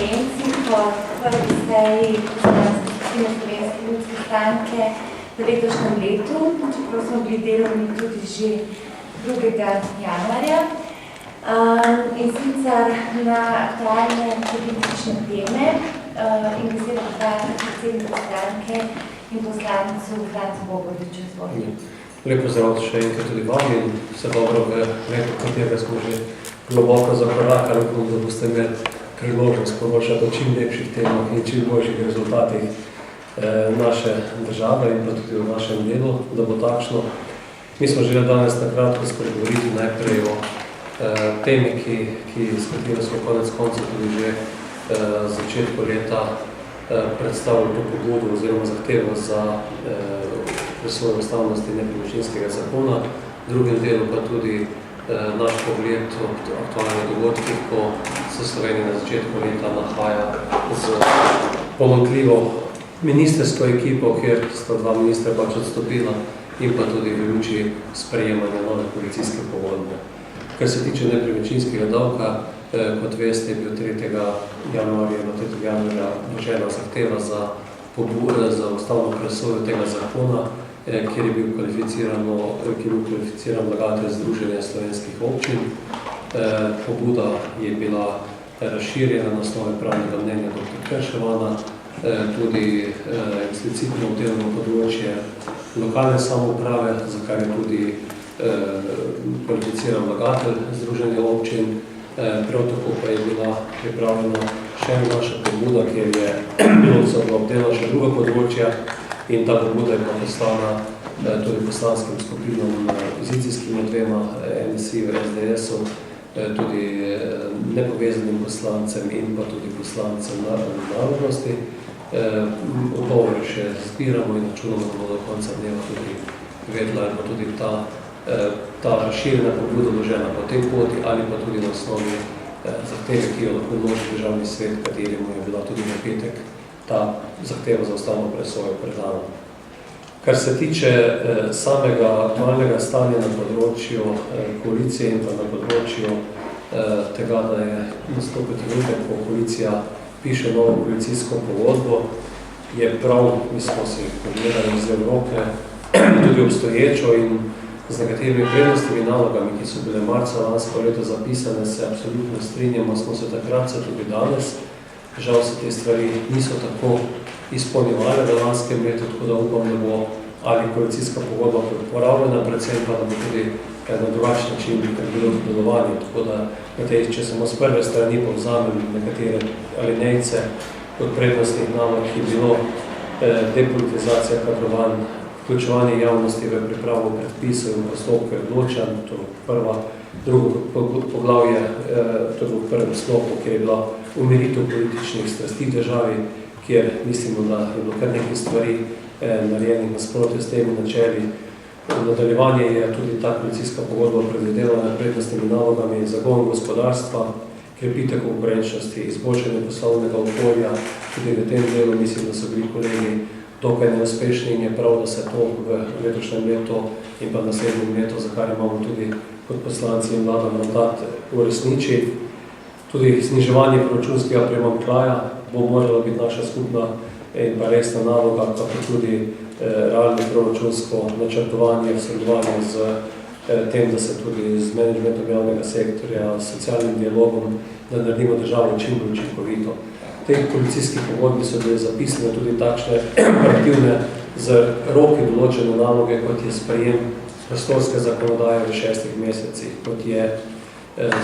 konferenci po prvi seji Poslanske skupine Slovenske ljudske stranke v letošnjem letu, čeprav smo bili delovni tudi že 2. januarja. In sicer na aktualne politične teme in besedo predajam predsedniku stranke in poslancu Francu Bogodiču. Lep pozdrav še enkrat tudi vam in vse dobro v letu, katerega smo že globoko zakorakali, da boste imeli priložnost poročati o čim lepših temah in čim boljših rezultatih naše države in pa tudi v našem delu, da bo takšno. Mi smo želeli danes na kratko spregovoriti najprej o temi, s katero smo konec koncev tudi že začetku leta predstavili to pobudo oziroma zahtevo za presojo ustavnosti nepremičninskega zakona. V drugem delu pa tudi naš pogled ob aktualnih dogodkih, ko se Slovenija na začetku leta nahaja z pomanjkljivo ministrsko ekipo, kjer sta 2 ministra pač odstopila in pa tudi v luči sprejemanja nove koalicijske pogodbe. Kar se tiče nepremičninskega davka, kot veste, je bil 3. januarja vložena zahteva za ustavno presojo tega zakona, kjer je bil kvalificiran vlagatelj Združenja slovenskih občin. Pobuda je bila razširjena na osnovi pravnega mnenja dr. Krševana, tudi eksplicitno vdelno področje lokalne samouprave, za kar je tudi kvalificiran vlagatelj Združenja občin. Prav tako pa je bila pripravljena še naša pobuda, kjer je bilo obdelano še druga področja in ta pobuda je pa poslana tudi poslanskim skupinom, opozicijskima 2, NSI v SDS-u, tudi nepovezanim poslancem in pa tudi poslancem narodnosti. Odgovor še zbiramo in računamo, da bo do konca dneva tudi vedla in pa tudi ta razširjena pobuda vložena po tej poti ali pa tudi na osnovi zahteve, ki jo lahko vloži državni svet, kateremu je bila tudi na petek ta zahteva za ustavno presojo predana. Kar se tiče samega aktualnega stanja na področju koalicije in pa na področju tega, da je nastopil trenutek, ko koalicija piše novo koalicijsko pogodbo, je prav, mi smo si pogledali z roke, tudi obstoječo in z nekaterimi prednostnimi nalogami, ki so bile marca lansko leto zapisane, se absolutno strinjamo, smo se takrat, se tudi danes. Žal se te stvari niso tako izpolnjevale v lanskem letu, tako da upam, da bo ali koalicijska pogodba uporabljena, predvsem pa da bo tudi na drugačen način bilo delovanje. Tako da, če samo z prve strani povzamem nekatere alinejce od prednostnih nalog, ki je bilo depolitizacija kadrovanj, vključevanje javnosti v pripravo predpisov in postopke odločanj, to je drugo poglavje, to je v prvem sklopu, kjer je bila umiritev političnih strasti v državi, kjer mislimo, da je bilo kar nekaj stvari narejenih nasprotju s temi načeli. Nadaljevanje je tudi ta koalicijska pogodba predvidevala prednostnimi nalogami zagon gospodarstva, krepitev konkurenčnosti, izboljšanje poslovnega okolja. Tudi v tem delu mislim, da so bili kolegi dokaj neuspešni in je prav, da se to v letošnjem letu in pa naslednjem letu, za kar imamo tudi kot poslanci in vlada mandat, uresniči. Tudi zniževanje proračunskega primanjkljaja bo morala biti naša skupna in pa resna naloga, pa tudi realno proračunsko načrtovanje, sodelovanje z tem, da se tudi z menedžmentom javnega sektorja, s socialnim dialogom, da naredimo državo čim bolj učinkovito. V tej koalicijski pogodbi so bile zapisane tudi takšne operativne z roki določene naloge, kot je sprejem prostorske zakonodaje v 6 mesecih, kot je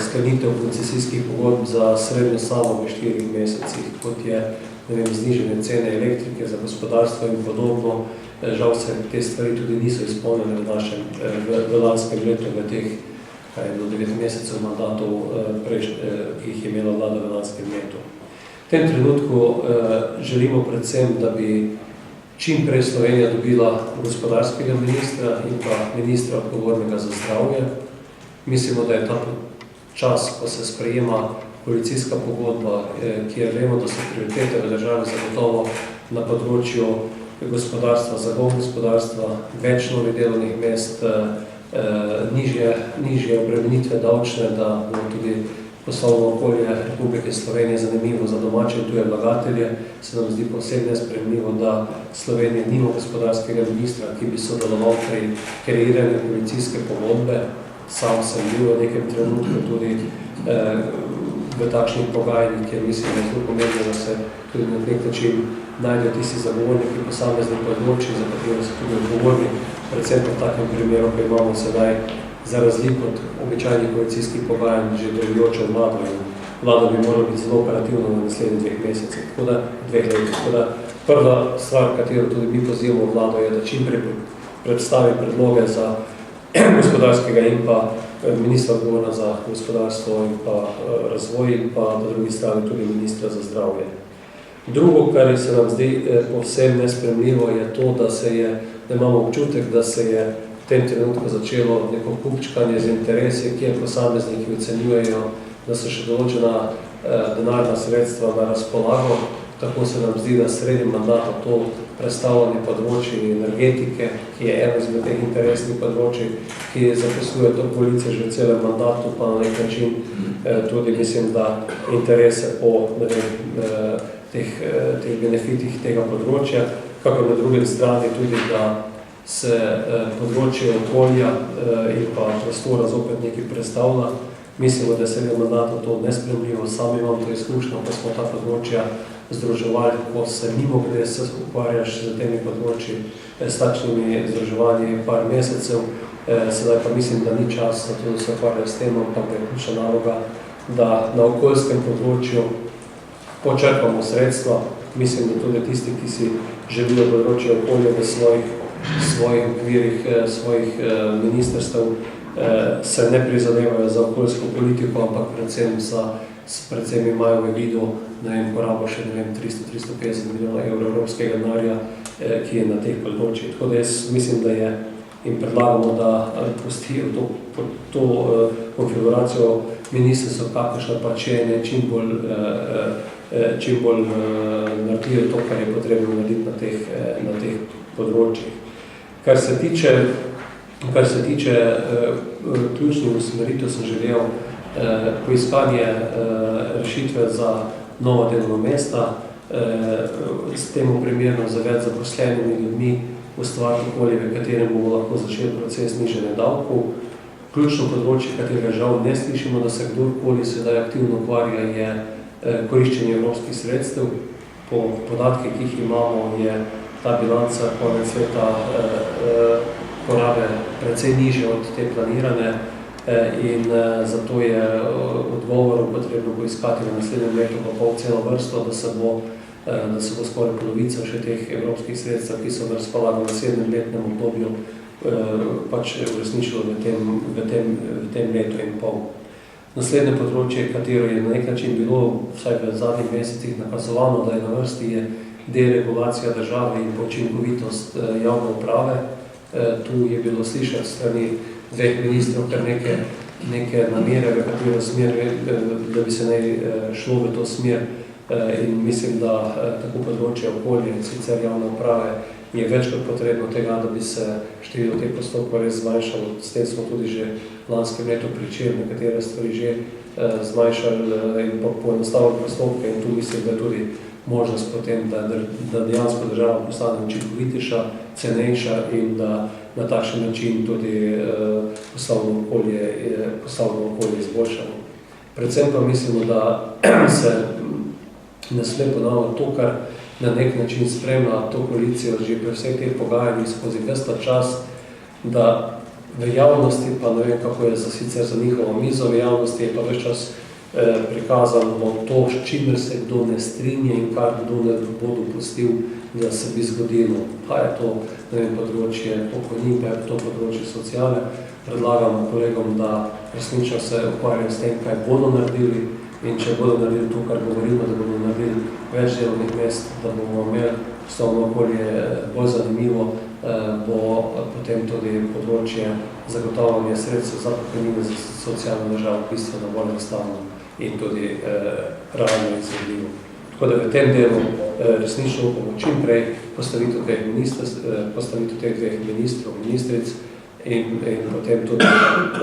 sklenitev koncesijskih pogodb za srednjo Savo v 4 mesecih, kot je znižanje cene elektrike za gospodarstvo in podobno. Žal se te stvari tudi niso izpolnjene v lanskem letu, v teh 9 mesecev mandatov, ki jih je imela vlada v lanskem letu. V tem trenutku želimo predvsem, da bi čim prej Slovenija dobila gospodarskega ministra in pa ministra odgovornega za zdravje. Mislimo, da je ta čas, ko se sprejema koalicijska pogodba, kjer vemo, da so prioritete v državi zagotovo na področju gospodarstva, zagon gospodarstva, več novih delovnih mest, nižje obremenitve davčne, da bomo tudi poslovno okolje Republike Slovenije zanimivo za domače in tuje vlagatelje, se nam zdi posebno nesprejemljivo, da Slovenija nima gospodarskega ministra, ki bi sodeloval pri kreiranju koalicijske pogodbe. Sam sem bil v nekem trenutku tudi v takšnih pogajanjih, kjer mislim, da je zelo pomembno, da se tudi na nek način najdejo tisti zagovorniki posameznih področij, za katero so tudi odgovorni, predvsem v takem primeru, ko imamo sedaj za razliko od običajnih koalicijskih pogajanj že delujočo vlado in vlada bi morala biti zelo operativna v naslednjih 2 mesecih, tako da 2 letih. Tako da prva stvar, katero tudi mi pozivamo vlado, je, da čim prej predstavi predloge za gospodarskega in pa ministra odgovorna za gospodarstvo in pa razvoj in pa na drugi strani tudi ministra za zdravje. Drugo, kar se nam zdi povsem nespremljivo, je to, da imamo občutek, da se je v tem trenutku začelo neko kupčkanje z interesi, kjer posamezniki ocenjujejo, da so še določena denarna sredstva na razpolago. Tako se nam zdi, da sredi mandata to predstavljanje področji energetike, ki je eno izmed teh interesnih področij, ki zaposluje to koalicijo že v celem mandatu, pa na nek način tudi mislim, da interese po teh benefitih tega področja, kako na drugi strani tudi, da se področje okolja in pa prostora zopet nekaj predstavlja. Mislimo, da je sredi mandata to nespremljivo, sami imam to izkušnjo, ko smo ta področja združevali, ko se mimo kde se ukvarjaš z temi področji, s takšnimi združevanji par mesecev. Sedaj pa mislim, da ni čas za to, da se ukvarja s tem, ampak je ključna naloga, da na okoljskem področju počrpamo sredstva. Mislim, da tudi tisti, ki si želijo področje okolja v svojih okvirih, svojih ministrstev, se ne prizadevajo za okoljsko politiko, ampak predvsem imajo v vidu, porabo še 300-350 milijonov evrov evropskega denarja, ki je na teh področjih. Tako da jaz mislim, da je in predlagamo, da pustijo to konfiguracijo ministrstva, kakršna pa če ne čim bolj naredijo to, kar je potrebno narediti na teh področjih. Kar se tiče ključnih usmeritev, sem želel poiskanje rešitve za nova delovna mesta, s temu primerno za več zaposlenimi ljudmi ustvariti okolje, v katerem bomo lahko začeli proces nižanja davkov. Ključno področje, katerega žal ne slišimo, da se kdorkoli sedaj aktivno ukvarja, je koriščenje evropskih sredstev. Po podatkih, ki jih imamo, je ta bilanca konec leta porabe precej nižje od te planirane in zato je odgovorov potrebno poiskati v naslednjem letu pa pol celo vrsto, da se bo skoraj polovica še teh evropskih sredstev, ki so na razpolago v 7-letnem obdobju, pač uresničilo v tem letu in pol. Naslednje področje, katero je na nek način bilo vsaj v zadnjih mesecih nakazovano, da je na vrsti, je deregulacija države in učinkovitost javne uprave. Tu je bilo slišati strani 2 ministrov kar neke namere, v katero smer, da bi se naj šlo v to smer. In mislim, da tako področje okolja in sicer javne uprave je več kot potrebno tega, da bi se število teh postopkov res zmanjšalo. S tem smo tudi že lanskem letu pričeli nekatere stvari že zmanjšali in poenostavili postopke in tu mislim, da je tudi možnost potem, da dejansko država postane učinkovitejša, cenejša in da na takšen način tudi poslovno okolje izboljšamo. Predvsem pa mislimo, da se ne sme ponavljati to, kar na nek način spremlja to koalicijo že pri vseh teh pogajanjih skozi ves ta čas, da v javnosti, pa ne vem, kako je sicer za njihovo mizo, v javnosti je pa ves čas prikazano to, s čimer se kdo ne strinje in kar kdo ne bo dopustil, da se bi zgodilo. Pa je to področje pokojnin, pa je to področje sociale. Predlagamo kolegom, da resnično se ukvarjajo s tem, kaj bodo naredili in če bodo naredili to, kar govorimo, da bodo naredili več delovnih mest, da bomo imeli poslovno okolje bolj zanimivo, bo potem tudi področje zagotavljanja sredstev za pokojnine za socialno državo bistveno bolj enostavno in tudi realno izvedljivo. Tako da v tem delu resnično upamo čim prej postavitev teh 2 ministrov, ministric in potem tudi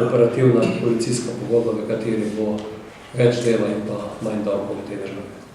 operativna policijska pogodba, v kateri bo več dela in pa manj davkov v tej državi.